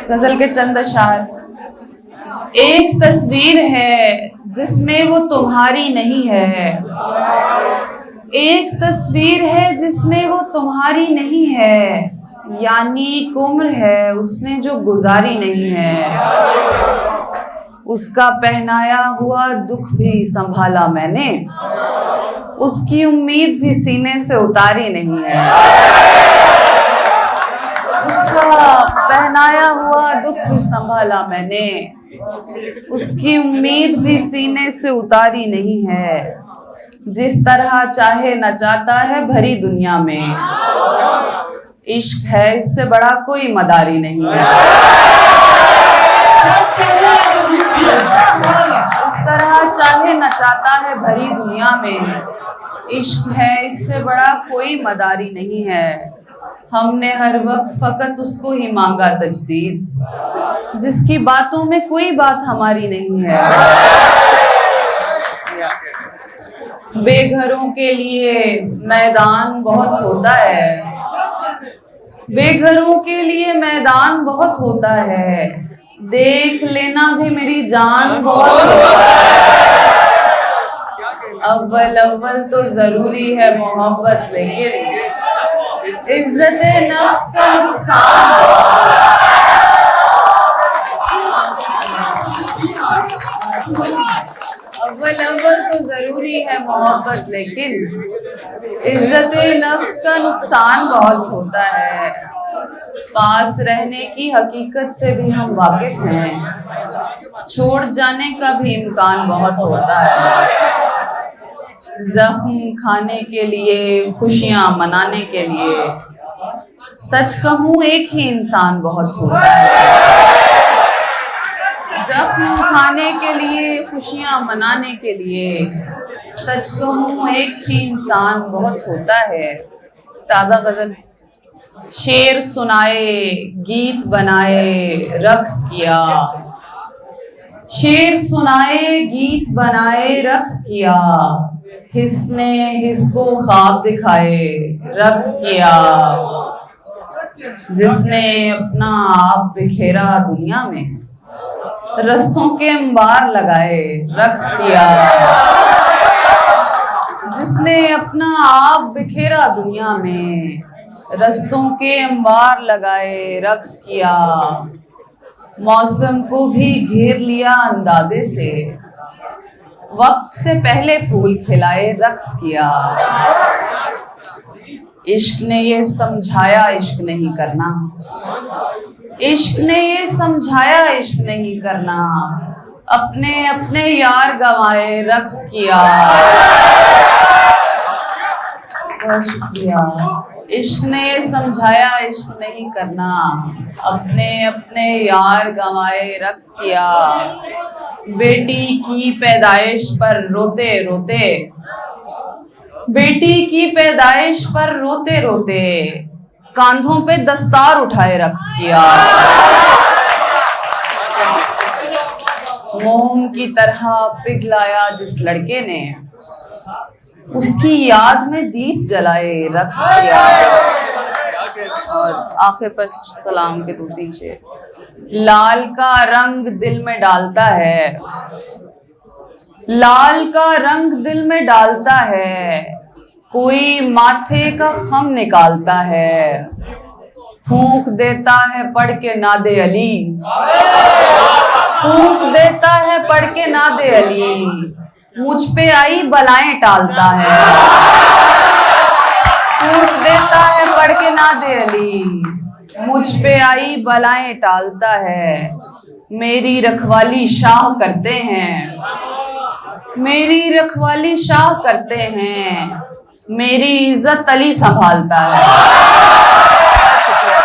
गजल के चंद अशार। एक तस्वीर है जिसमें वो तुम्हारी नहीं है, एक तस्वीर है जिसमें वो तुम्हारी नहीं है, यानी एक उम्र है उसने जो गुजारी नहीं है। उसका पहनाया हुआ दुख भी संभाला मैंने, उसकी उम्मीद भी सीने से उतारी नहीं है। उसका पहनाया हुआ दुख भी संभाला मैंने, उसकी उम्मीद भी सीने से उतारी नहीं है। जिस तरह चाहे नचाता है भरी दुनिया में, इश्क है इससे बड़ा कोई मदारी नहीं है। जिस तरह चाहे नचाता है भरी दुनिया में, इश्क है इससे बड़ा कोई मदारी नहीं है। हमने हर वक्त फकत उसको ही मांगा तजदीद, जिसकी बातों में कोई बात हमारी नहीं है। बेघरों के लिए मैदान बहुत होता है, बेघरों के लिए मैदान बहुत होता है, देख लेना भी मेरी जान बहुत होता है। अव्वल अव्वल तो जरूरी है मोहब्बत, लेकिन इज्जत नफ्स का नुकसान। अव्वल अव्वल तो जरूरी है मोहब्बत, लेकिन इज्जत नफ्स का नुकसान बहुत होता है। पास रहने की हकीकत से भी हम वाकिफ हैं, छोड़ जाने का भी इम्कान बहुत होता है। जख्म खाने के लिए, खुशियां मनाने के लिए, सच कहूं एक ही इंसान बहुत होता है। जख्म खाने के लिए, खुशियां मनाने के लिए, सच कहूं एक ही इंसान बहुत होता है। ताजा गजल। शेर सुनाए, गीत बनाए, रक्स किया, शेर सुनाए, गीत बनाए, रक्स किया, हिस्ने हिस्को ख्वाब दिखाए, रक्स किया। जिसने अपना आप बिखेरा दुनिया में, रस्तों के अंबार लगाए, रक्स किया। जिसने अपना आप बिखेरा दुनिया में, रस्तों के अंबार लगाए, रक्स किया। मौसम को भी घेर लिया अंदाजे से, वक्त से पहले फूल खिलाए, रक्स किया। इश्क ने ये समझाया इश्क नहीं करना, इश्क ने ये समझाया इश्क नहीं करना, अपने अपने यार गंवाए, रक्स किया। बहुत शुक्रिया। इश्क ने ये समझाया इश्क नहीं करना, अपने अपने यार गंवाए, रक्स किया। बेटी की पैदाइश पर रोते रोते, बेटी की पैदाइश पर रोते रोते, कांधों पे दस्तार उठाए, रक्स किया। मोम की तरह पिघलाया जिस लड़के ने, उसकी याद में दीप जलाए, रक्स किया। और आखिर पर सलाम के 2-3 शेर। लाल का रंग दिल में डालता है, लाल का रंग दिल में डालता है, कोई माथे का खम निकालता है, फूंक देता है पढ़ के नादे अली, फूंक देता है पढ़ के नादे अली, मुझ पे आई बलाएं टालता है, फूंक देता है पढ़ के नादे अली, मुझ पे आई बलाएं टालता है। मेरी रखवाली शाह करते हैं, मेरी रखवाली शाह करते हैं, मेरी इज्जत अली संभालता है। शुक्रिया।